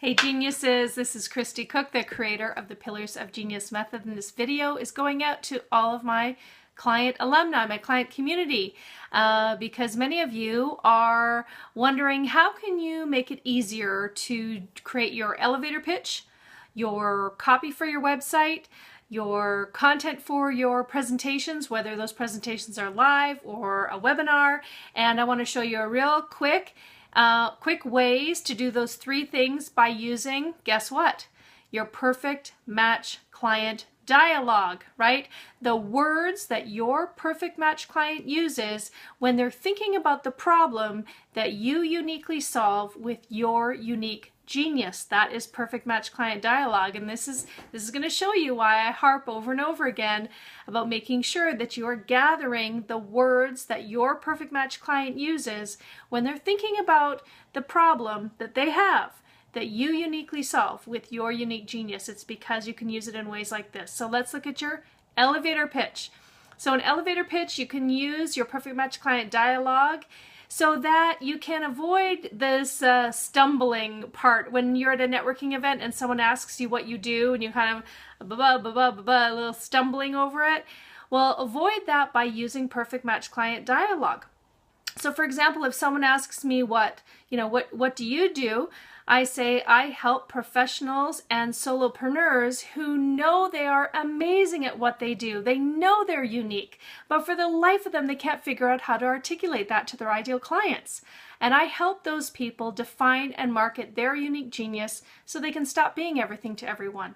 Hey geniuses, this is Christy Cook, the creator of the Pillars of Genius Method, and this video is going out to all of my client alumni, my client community, because many of you are wondering how can you make it easier to create your elevator pitch, your copy for your website, your content for your presentations, whether those presentations are live or a webinar. And I want to show you a real quick ways to do those three things by using, guess what? Your perfect match client dialogue, right? The words that your perfect match client uses when they're thinking about the problem that you uniquely solve with your unique genius. That is perfect match client dialogue, and this is going to show you why I harp over and over again about making sure that you are gathering the words that your perfect match client uses when they're thinking about the problem that they have that you uniquely solve with your unique genius. It's because you can use it in ways like this. So let's look at your elevator pitch. So an elevator pitch, you can use your perfect match client dialogue so that you can avoid this stumbling part when you're at a networking event and someone asks you what you do and you kind of a little stumbling over it. Well, avoid that by using perfect match client dialogue. So for example, if someone asks me what do you do? I say I help professionals and solopreneurs who know they are amazing at what they do. They know they're unique, but for the life of them, they can't figure out how to articulate that to their ideal clients. And I help those people define and market their unique genius so they can stop being everything to everyone.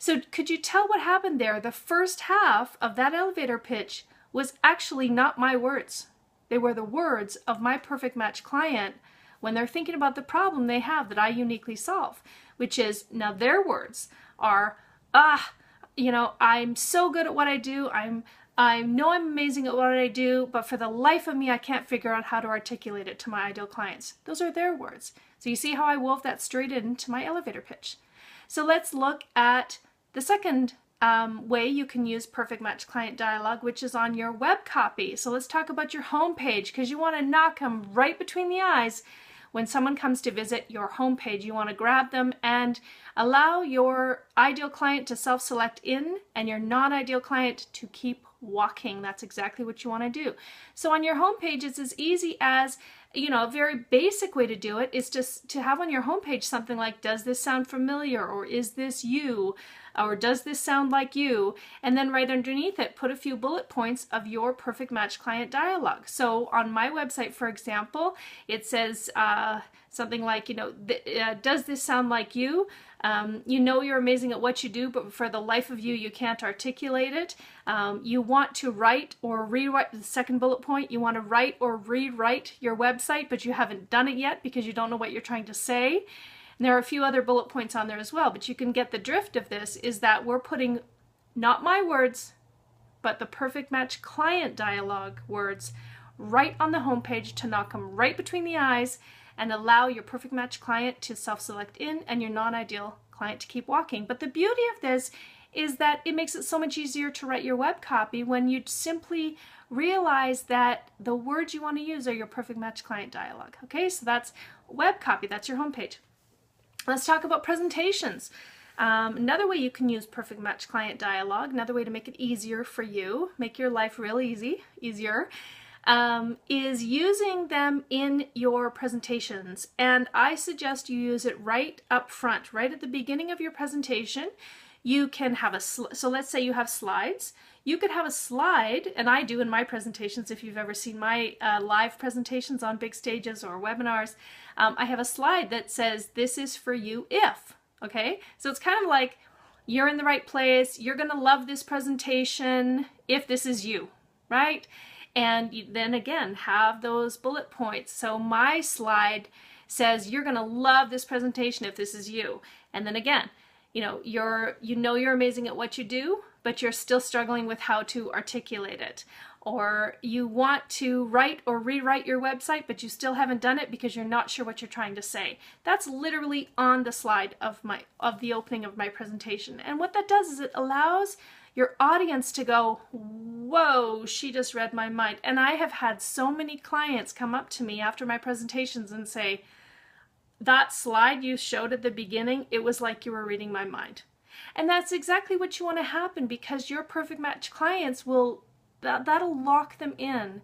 So could you tell what happened there? The first half of that elevator pitch was actually not my words. They were the words of my perfect match client when they're thinking about the problem they have that I uniquely solve, which is, now their words are, I'm so good at what I do. I know I'm amazing at what I do, but for the life of me, I can't figure out how to articulate it to my ideal clients. Those are their words. So you see how I wove that straight into my elevator pitch. So let's look at the second way you can use perfect match client dialogue, which is on your web copy. So let's talk about your homepage, because you want to knock them right between the eyes. When someone comes to visit your homepage, you want to grab them and allow your ideal client to self-select in and your non-ideal client to keep walking. That's exactly what you want to do. So on your homepage, it's as easy as, a very basic way to do it is just to have on your homepage something like, does this sound familiar? Or is this you? Or does this sound like you? And then right underneath it, put a few bullet points of your perfect match client dialogue. So on my website, for example, it says something like, does this sound like you? You know you're amazing at what you do, but for the life of you, you can't articulate it. You want to write or rewrite, the second bullet point, you want to write or rewrite your website, but you haven't done it yet because you don't know what you're trying to say. And there are a few other bullet points on there as well, but you can get the drift of this is that we're putting not my words, but the perfect match client dialogue words right on the homepage to knock them right between the eyes and allow your perfect match client to self-select in and your non-ideal client to keep walking. But the beauty of this is that it makes it so much easier to write your web copy when you simply realize that the words you want to use are your perfect match client dialogue. Okay, so that's web copy, that's your homepage. Let's talk about presentations. Another way you can use perfect match client dialogue, another way to make it easier for you, make your life real easier, is using them in your presentations. And I suggest you use it right up front, right at the beginning of your presentation. You can have so let's say you have slides. You could have a slide, and I do in my presentations, if you've ever seen my live presentations on big stages or webinars, I have a slide that says, this is for you if, okay? So it's kind of like, you're in the right place, you're gonna love this presentation if this is you, right? And you then again, have those bullet points. So my slide says, you're gonna love this presentation if this is you. And then again, you're amazing at what you do, but you're still struggling with how to articulate it. Or you want to write or rewrite your website, but you still haven't done it because you're not sure what you're trying to say. That's literally on the slide of the opening of my presentation. And what that does is it allows your audience to go, whoa, she just read my mind. And I have had so many clients come up to me after my presentations and say, that slide you showed at the beginning, it was like you were reading my mind. And that's exactly what you want to happen, because your perfect match clients will, that'll lock them in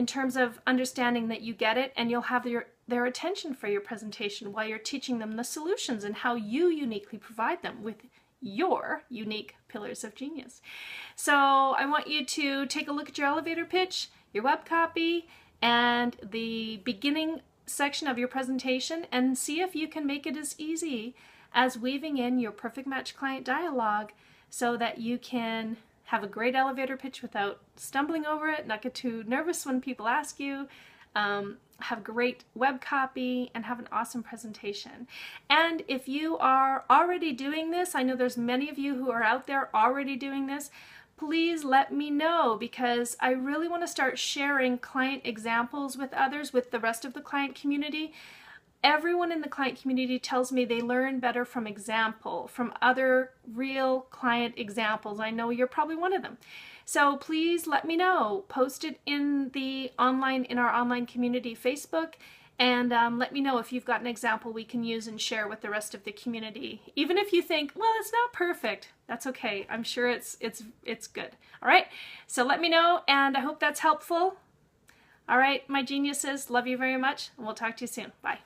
terms of understanding that you get it, and you'll have their attention for your presentation while you're teaching them the solutions and how you uniquely provide them with your unique pillars of genius. So I want you to take a look at your elevator pitch, your web copy, and the beginning section of your presentation, and see if you can make it as easy as weaving in your perfect match client dialogue so that you can have a great elevator pitch without stumbling over it, not get too nervous when people ask you, have great web copy, and have an awesome presentation. And if you are already doing this, I know there's many of you who are out there already doing this, please let me know, because I really want to start sharing client examples with others, with the rest of the client community. Everyone in the client community tells me they learn better from example, from other real client examples. I know you're probably one of them. So please let me know. Post it in our online community Facebook, and let me know if you've got an example we can use and share with the rest of the community. Even if you think, well, it's not perfect, that's okay. I'm sure it's good. All right, so let me know, and I hope that's helpful. All right, my geniuses, love you very much, and we'll talk to you soon. Bye.